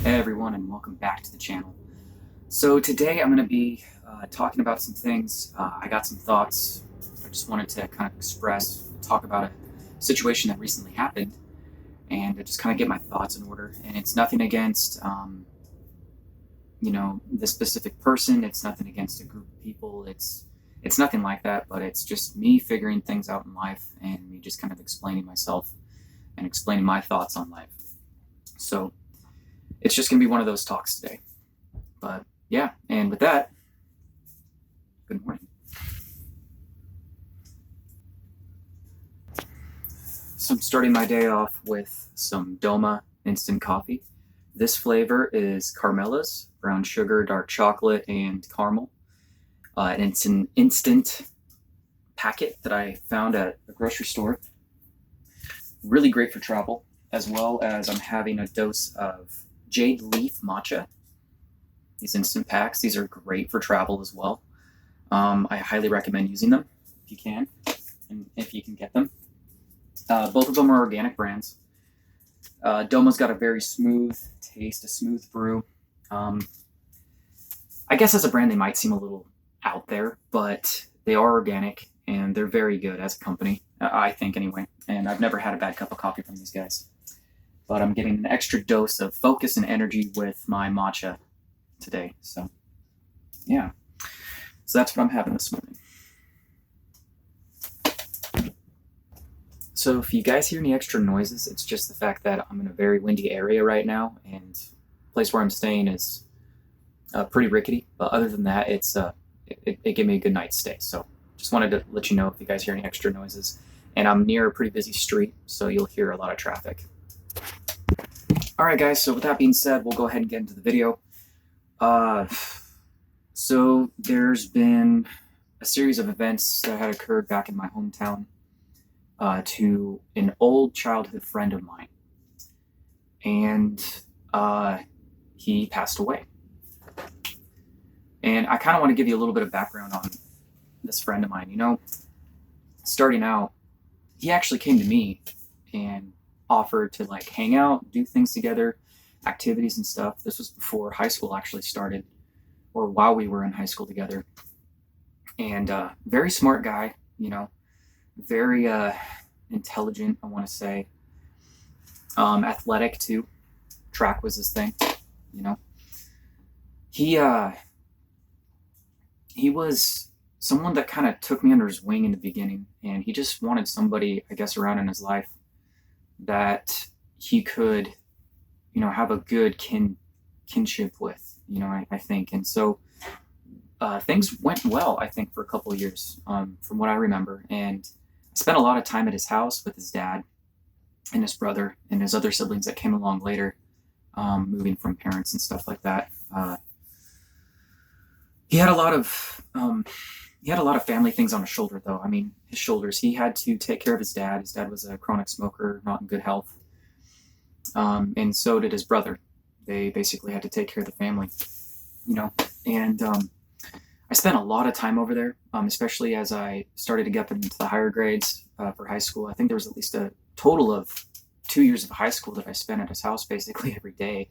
Hey everyone, and welcome back to the channel. So today I'm going to be talking about some things. I got some thoughts. I just wanted to kind of talk about a situation that recently happened, and to just kind of get my thoughts in order. And it's nothing against, the specific person. It's nothing against a group of people. It's nothing like that. But it's just me figuring things out in life, and me just kind of explaining myself and explaining my thoughts on life. So it's just going to be one of those talks today. But yeah, and with that, good morning. So I'm starting my day off with some Doma instant coffee. This flavor is Carmela's, brown sugar, dark chocolate, and caramel. And it's an instant packet that I found at a grocery store. Really great for travel, as well as I'm having a dose of Jade Leaf matcha. These instant packs, these are great for travel as well. I highly recommend using them if you can, and if you can get them. Both of them are organic brands. Doma's got a very smooth taste, a smooth brew. I guess as a brand, they might seem a little out there, but they are organic and they're very good as a company, I think anyway. And I've never had a bad cup of coffee from these guys. But I'm getting an extra dose of focus and energy with my matcha today. So, yeah. So that's what I'm having this morning. So if you guys hear any extra noises, it's just the fact that I'm in a very windy area right now, and the place where I'm staying is pretty rickety. But other than that, it gave me a good night's stay. So just wanted to let you know if you guys hear any extra noises. And I'm near a pretty busy street, so you'll hear a lot of traffic. All right, guys. So with that being said, we'll go ahead and get into the video. So there's been a series of events that had occurred back in my hometown to an old childhood friend of mine. And he passed away. And I kind of want to give you a little bit of background on this friend of mine. You know, starting out, he actually came to me and offered to like hang out, do things together, activities and stuff. This was before high school actually started, or while we were in high school together. And very smart guy, you know, very intelligent, I want to say. Athletic too. Track was his thing, you know. He was someone that kind of took me under his wing in the beginning, and he just wanted somebody, I guess, around in his life that he could, you know, have a good kinship with, you know, I think. And so things went well, I think, for a couple of years, from what I remember. And I spent a lot of time at his house with his dad and his brother and his other siblings that came along later, moving from parents and stuff like that. He had a lot of family things on his shoulder, though. I mean, his shoulders. He had to take care of his dad. His dad was a chronic smoker, not in good health. And so did his brother. They basically had to take care of the family, you know. And I spent a lot of time over there, especially as I started to get into the higher grades for high school. I think there was at least a total of 2 years of high school that I spent at his house basically every day.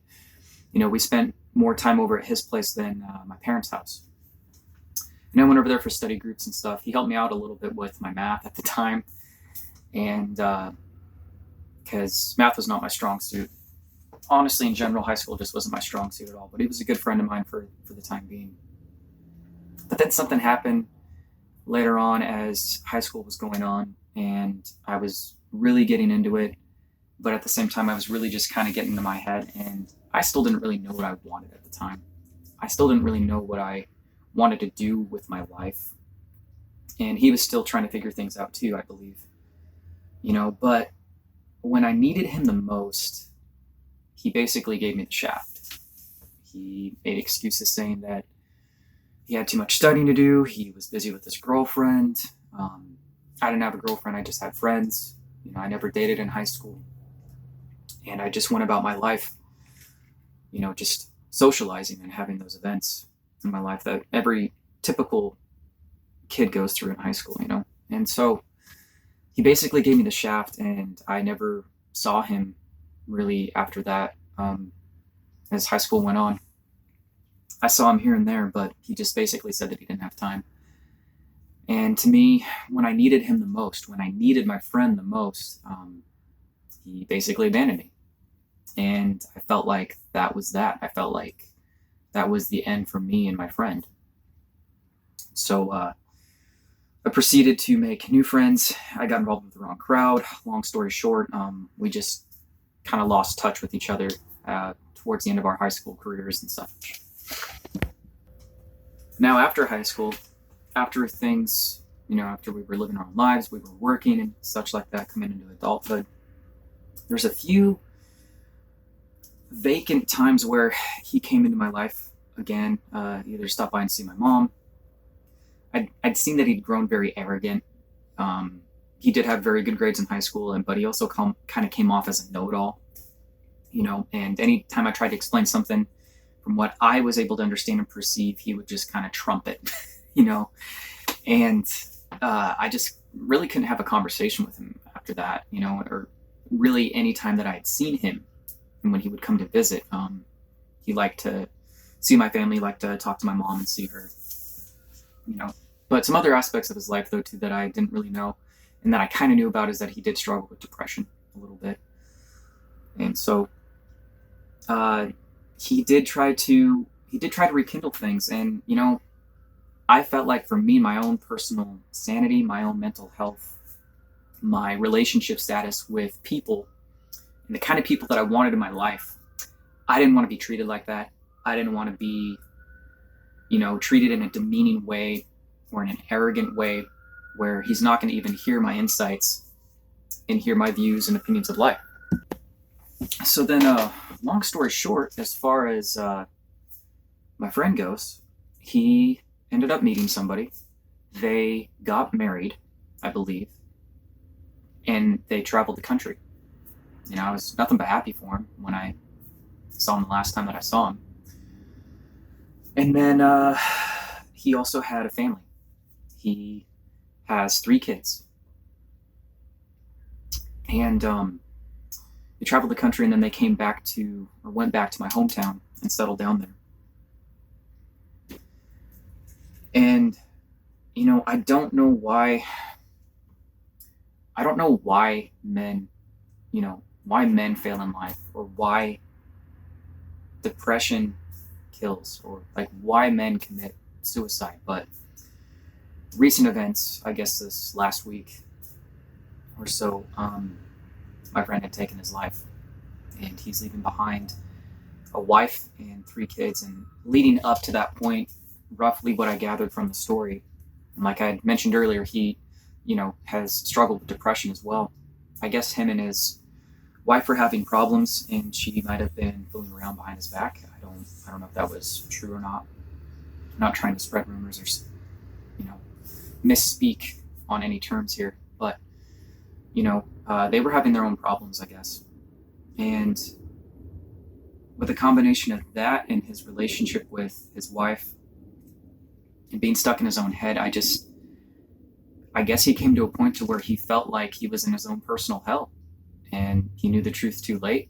You know, we spent more time over at his place than my parents' house. And I went over there for study groups and stuff. He helped me out a little bit with my math at the time. And because math was not my strong suit. Honestly, in general, high school just wasn't my strong suit at all. But he was a good friend of mine for the time being. But then something happened later on as high school was going on, and I was really getting into it. But at the same time, I was really just kind of getting into my head, and I still didn't really know what I wanted at the time. I still didn't really know what I wanted to do with my life. And he was still trying to figure things out too, I believe. You know, but when I needed him the most, he basically gave me the shaft. He made excuses saying that he had too much studying to do. He was busy with his girlfriend. I didn't have a girlfriend. I just had friends. You know, I never dated in high school. And I just went about my life, you know, just socializing and having those events in my life that every typical kid goes through in high school, you know. And so he basically gave me the shaft, and I never saw him really after that. as high school went on. I saw him here and there, but he just basically said that he didn't have time. And to me, when I needed him the most, when I needed my friend the most, he basically abandoned me. And I felt like that was that. I felt like that was the end for me and my friend. So I proceeded to make new friends. I got involved with the wrong crowd. Long story short, we just kind of lost touch with each other towards the end of our high school careers and such. Now, after high school, after things, after we were living our own lives, we were working and such like that, coming into adulthood, there's a few vacant times where he came into my life again, either stopped by and see my mom. I'd seen that he'd grown very arrogant. He did have very good grades in high school, but he also kind of came off as a know-it-all, and anytime I tried to explain something from what I was able to understand and perceive, he would just kind of trump it, and I just really couldn't have a conversation with him after that, or really any time that I had seen him. And when he would come to visit, he liked to see my family, liked to talk to my mom and see her, But some other aspects of his life, though, too, that I didn't really know and that I kind of knew about is that he did struggle with depression a little bit. And so he did try to rekindle things. And, I felt like for me, my own personal sanity, my own mental health, my relationship status with people, and the kind of people that I wanted in my life, I didn't want to be treated like that. I didn't want to be, treated in a demeaning way or in an arrogant way where he's not going to even hear my insights and hear my views and opinions of life. So then, long story short, as far as my friend goes, he ended up meeting somebody. They got married, I believe, and they traveled the country. I was nothing but happy for him when I saw him the last time that I saw him. And then he also had a family. He has 3 kids. And they traveled the country, and then they went back to my hometown and settled down there. And, I don't know why men, why men fail in life, or why depression kills, or like why men commit suicide. But recent events, I guess this last week or so, my friend had taken his life, and he's leaving behind a wife and 3 kids. And leading up to that point, roughly what I gathered from the story, and like I had mentioned earlier, he, has struggled with depression as well. I guess him and his wife were having problems, and she might have been fooling around behind his back. I don't know if that was true or not. I'm not trying to spread rumors or, misspeak on any terms here, but they were having their own problems, I guess. And with a combination of that and his relationship with his wife and being stuck in his own head, I guess he came to a point to where he felt like he was in his own personal hell, and he knew the truth too late.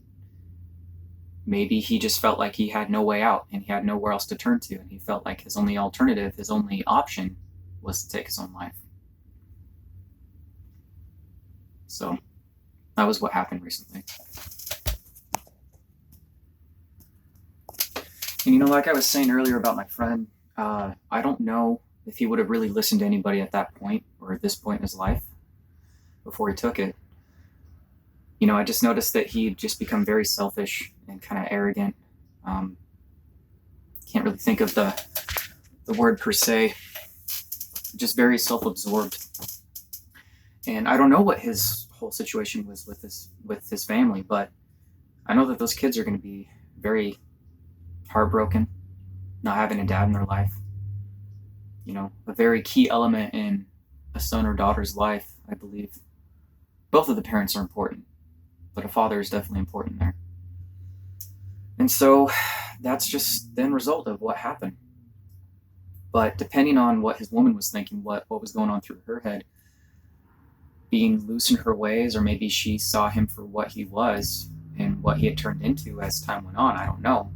Maybe he just felt like he had no way out and he had nowhere else to turn to, and he felt like his only alternative, his only option, was to take his own life. So that was what happened recently. And like I was saying earlier about my friend, I don't know if he would have really listened to anybody at that point or at this point in his life before he took it. I just noticed that he'd just become very selfish and kind of arrogant. Can't really think of the word per se. Just very self-absorbed. And I don't know what his whole situation was with his family, but I know that those kids are going to be very heartbroken, not having a dad in their life. A very key element in a son or daughter's life, I believe. Both of the parents are important, but a father is definitely important there. And so that's just the end result of what happened. But depending on what his woman was thinking, what was going on through her head, being loose in her ways, or maybe she saw him for what he was and what he had turned into as time went on, I don't know.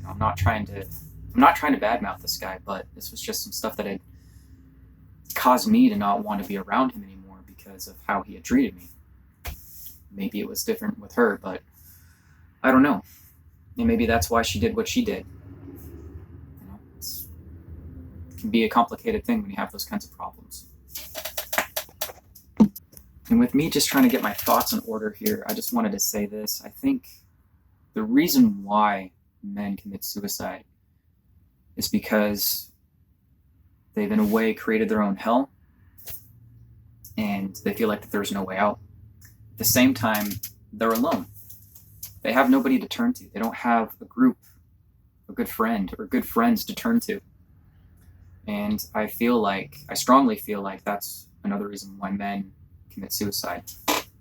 I'm not trying to badmouth this guy, but this was just some stuff that had caused me to not want to be around him anymore because of how he had treated me. Maybe it was different with her, but I don't know. And maybe that's why she did what she did. It can be a complicated thing when you have those kinds of problems. And with me just trying to get my thoughts in order here, I just wanted to say this. I think the reason why men commit suicide is because they've in a way created their own hell and they feel like that there's no way out. At the same time, they're alone. They have nobody to turn to. They don't have a group, a good friend, or good friends to turn to. And I strongly feel like that's another reason why men commit suicide,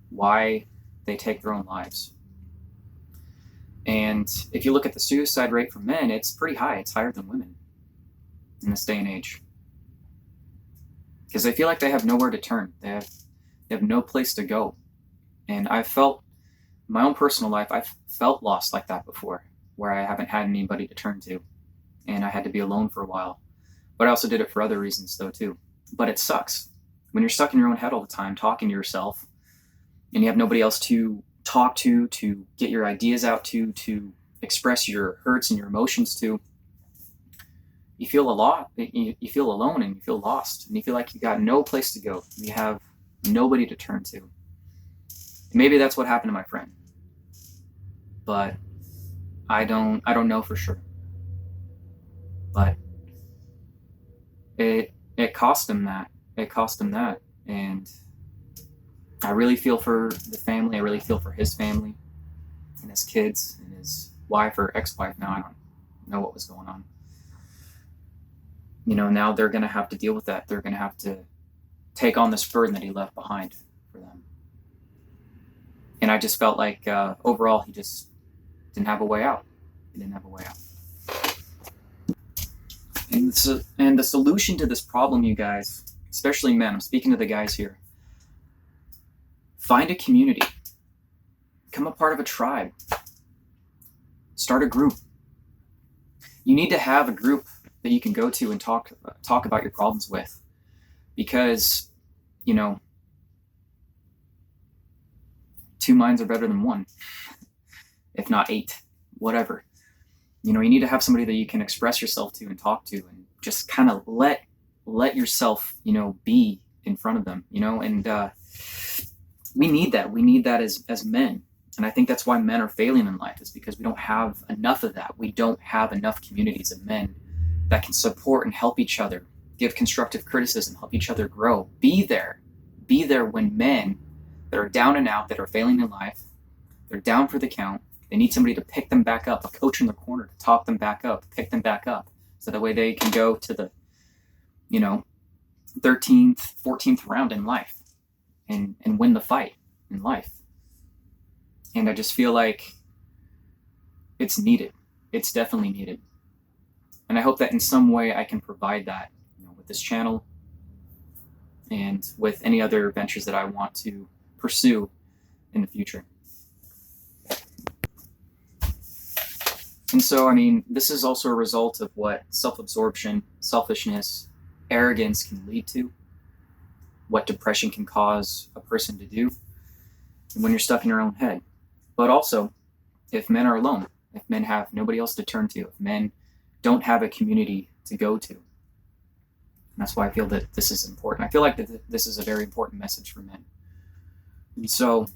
why they take their own lives. And if you look at the suicide rate for men, it's pretty high. It's higher than women in this day and age. Because they feel like they have nowhere to turn. They have no place to go. And I felt, in my own personal life, I've felt lost like that before, where I haven't had anybody to turn to. And I had to be alone for a while. But I also did it for other reasons, though, too. But it sucks. When you're stuck in your own head all the time, talking to yourself, and you have nobody else to talk to get your ideas out to express your hurts and your emotions to, you feel a lot. You feel alone and you feel lost. And you feel like you got no place to go. You have nobody to turn to. And maybe that's what happened to my friend. But I don't know for sure. But it cost him that. It cost him that. And I really feel for the family. I really feel for his family and his kids and his wife or ex-wife now. I don't know what was going on. Now they're going to have to deal with that. They're going to have to take on this burden that he left behind for them. And I just felt like overall he just didn't have a way out. He didn't have a way out. And the solution to this problem, you guys, especially men, I'm speaking to the guys here, find a community. Become a part of a tribe. Start a group. You need to have a group that you can go to and talk about your problems with. Because, two minds are better than one. If not 8, whatever. You need to have somebody that you can express yourself to and talk to and just kind of let yourself, be in front of them, and we need that. We need that as men. And I think that's why men are failing in life, is because we don't have enough of that. We don't have enough communities of men that can support and help each other, give constructive criticism, help each other grow. Be there when men that are down and out, that are failing in life, they're down for the count. They need somebody to pick them back up, a coach in the corner to talk them back up, pick them back up, so that way they can go to the, 13th, 14th round in life and win the fight in life. And I just feel like it's needed. It's definitely needed. And I hope that in some way I can provide that, with this channel and with any other ventures that I want to pursue in the future. And so, this is also a result of what self-absorption, selfishness, arrogance can lead to, what depression can cause a person to do when you're stuck in your own head. But also, if men are alone, if men have nobody else to turn to, if men don't have a community to go to. And that's why I feel that this is important. I feel like that this is a very important message for men. And so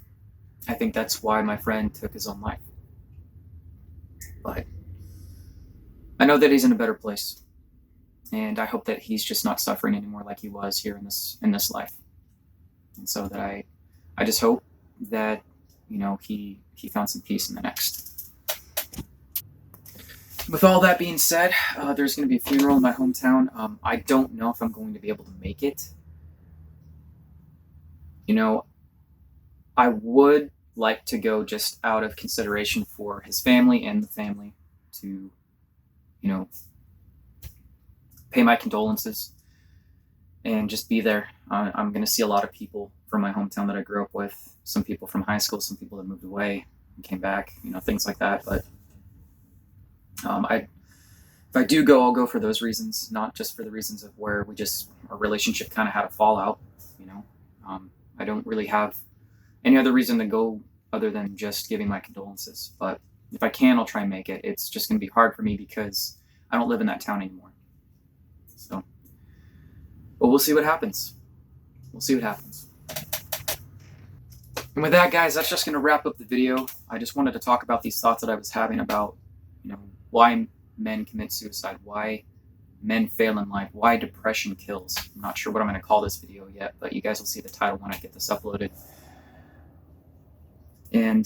I think that's why my friend took his own life. But I know that he's in a better place. And I hope that he's just not suffering anymore like he was here in this life. And so that I just hope that, he found some peace in the next. With all that being said, there's going to be a funeral in my hometown. I don't know if I'm going to be able to make it. I would like to go just out of consideration for his family and the family to, pay my condolences and just be there. I'm going to see a lot of people from my hometown that I grew up with, some people from high school, some people that moved away and came back, things like that. But If I do go, I'll go for those reasons, not just for the reasons of where our relationship kind of had a fallout. You know, I don't really have any other reason to go other than just giving my condolences. But if I can, I'll try and make it. It's just going to be hard for me because I don't live in that town anymore. So, but we'll see what happens. We'll see what happens. And with that, guys, that's just going to wrap up the video. I just wanted to talk about these thoughts that I was having about, why men commit suicide, why men fail in life, why depression kills. I'm not sure what I'm going to call this video yet, but you guys will see the title when I get this uploaded. And,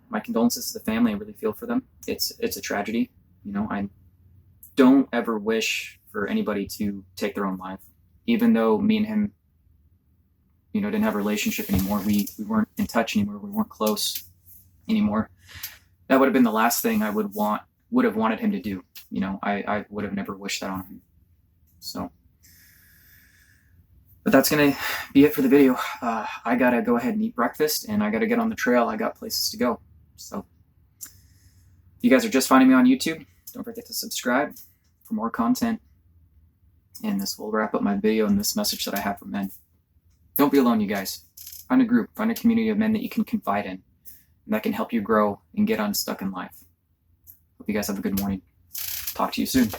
my condolences to the family. I really feel for them. It's a tragedy. I don't ever wish for anybody to take their own life. Even though me and him, didn't have a relationship anymore. We weren't in touch anymore. We weren't close anymore. That would have been the last thing I would have wanted him to do. I would have never wished that on him. So, but that's going to be it for the video. I got to go ahead and eat breakfast, and I got to get on the trail. I got places to go. So if you guys are just finding me on YouTube, don't forget to subscribe for more content. And this will wrap up my video and this message that I have for men. Don't be alone, you guys. Find a group, find a community of men that you can confide in, and that can help you grow and get unstuck in life. Hope you guys have a good morning. Talk to you soon.